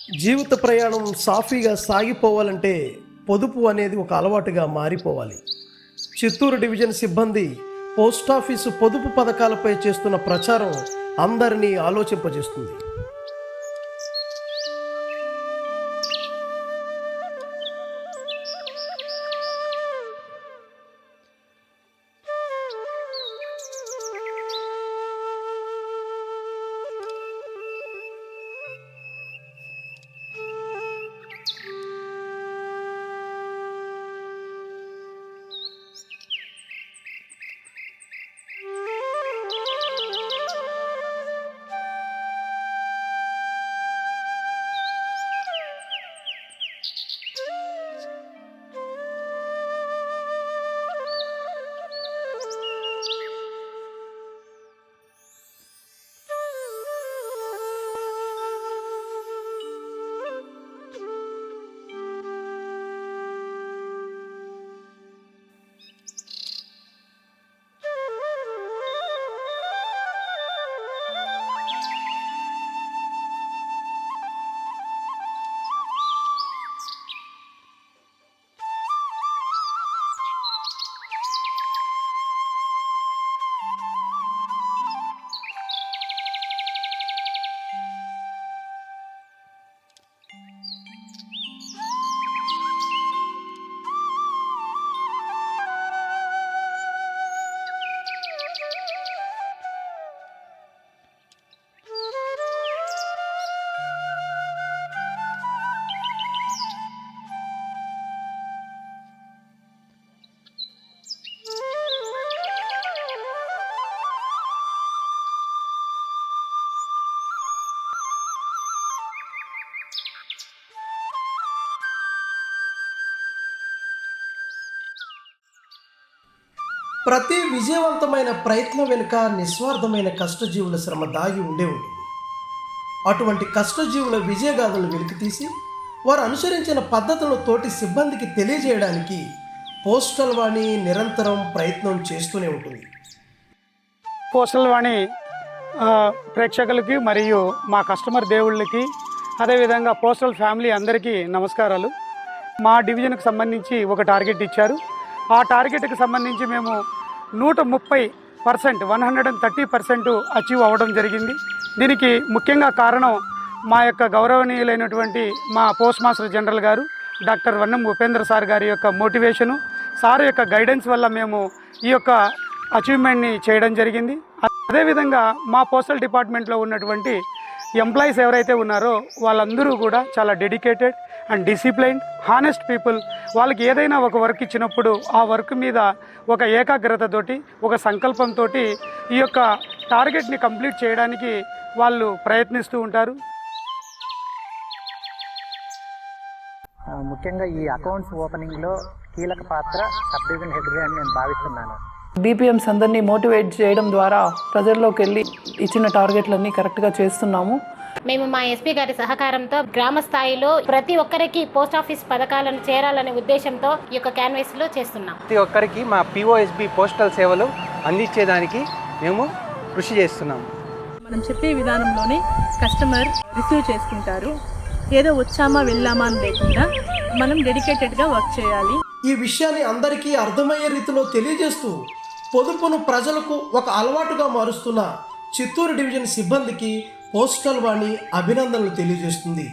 జీవిత ప్రయాణం సాఫీగా సాగిపోవాలంటే పొదుపు అనేది ఒక అలవాటుగా మారిపోవాలి. చిత్తూరు డివిజన్ సిబ్బంది పోస్టాఫీసు పొదుపు పథకాలపై చేస్తున్న ప్రచారం అందరినీ ఆలోచింపజేస్తుంది. ప్రతి విజయవంతమైన ప్రయత్నం వెనుక నిస్వార్థమైన కష్టజీవుల శ్రమ దాగి ఉండే ఉంటుంది. అటువంటి కష్టజీవుల విజయగాథలను వెలికితీసి వారు అనుసరించిన పద్ధతులను తోటి సిబ్బందికి తెలియజేయడానికి పోస్టల్ వాణి నిరంతరం ప్రయత్నం చేస్తూనే ఉంటుంది. పోస్టల్ వాణి ప్రేక్షకులకి మరియు మా కస్టమర్ దేవుళ్ళకి అదేవిధంగా పోస్టల్ ఫ్యామిలీ అందరికీ నమస్కారాలు. మా డివిజన్కి సంబంధించి ఒక టార్గెట్ ఇచ్చారు. ఆ టార్గెట్కి సంబంధించి మేము 130% 130% అచీవ్ అవ్వడం జరిగింది. దీనికి ముఖ్యంగా కారణం మా యొక్క గౌరవనీయులైనటువంటి మా పోస్ట్ మాస్టర్ జనరల్ గారు డాక్టర్ వన్నం ఉపేంద్ర సార్ గారి యొక్క మోటివేషను, సార్ యొక్క గైడెన్స్ వల్ల మేము ఈ యొక్క అచీవ్మెంట్ని చేయడం జరిగింది. అదేవిధంగా మా పోస్టల్ డిపార్ట్మెంట్లో ఉన్నటువంటి ఎంప్లాయీస్ ఎవరైతే ఉన్నారో వాళ్ళందరూ కూడా చాలా dedicated and disciplined honest people. వాళ్ళకి ఏదైనా ఒక వర్క్ ఇచ్చినప్పుడు ఆ వర్క్ మీద ఒక ఏకాగ్రతతోటి ఒక సంకల్పంతో ఈ యొక్క టార్గెట్ని కంప్లీట్ చేయడానికి వాళ్ళు ప్రయత్నిస్తూ ఉంటారు. ముఖ్యంగా ఈ అకౌంట్స్ ఓపెనింగ్లో కీలక పాత్ర సబ్ డివిజన్ హెడ్గా అని నేను భావిస్తున్నాను. బీపీఎంస్ అందరినీ మోటివేట్ చేయడం ద్వారా ప్రజల్లోకి వెళ్ళి ఇచ్చిన టార్గెట్లన్నీ కరెక్ట్గా చేస్తున్నాము. మేము మా ఎస్పీ గారి సహకారంతో గ్రామ స్థాయిలో ప్రతి ఒక్కరికి పోస్ట్ ఆఫీస్ పథకాలను చేరాలనే ఉద్దేశంతో ఈ యొక్క క్యాన్వాస్లో చేస్తున్నాం. ప్రతి ఒక్కరికి మా పిఓఎస్బి పోస్టల్ సేవలు అందించేదానికి మేము కృషి చేస్తున్నాము. మనం చెప్పే విధానంలోనే కస్టమర్ రిసీవ్ చేసుకుంటారు. ఏదో వచ్చామా వెళ్ళామా అని లేకుండా మనం డెడికేటెడ్గా వర్క్ చేయాలి. ఈ విషయాన్ని అందరికీ అర్థమయ్యే రీతిలో తెలియజేస్తూ పొదుపును ప్రజలకు ఒక అలవాటుగా మారుస్తున్న చిత్తూరు డివిజన్ సిబ్బందికి పోస్టల్ వాణి అభినందనలు తెలియజేస్తుంది.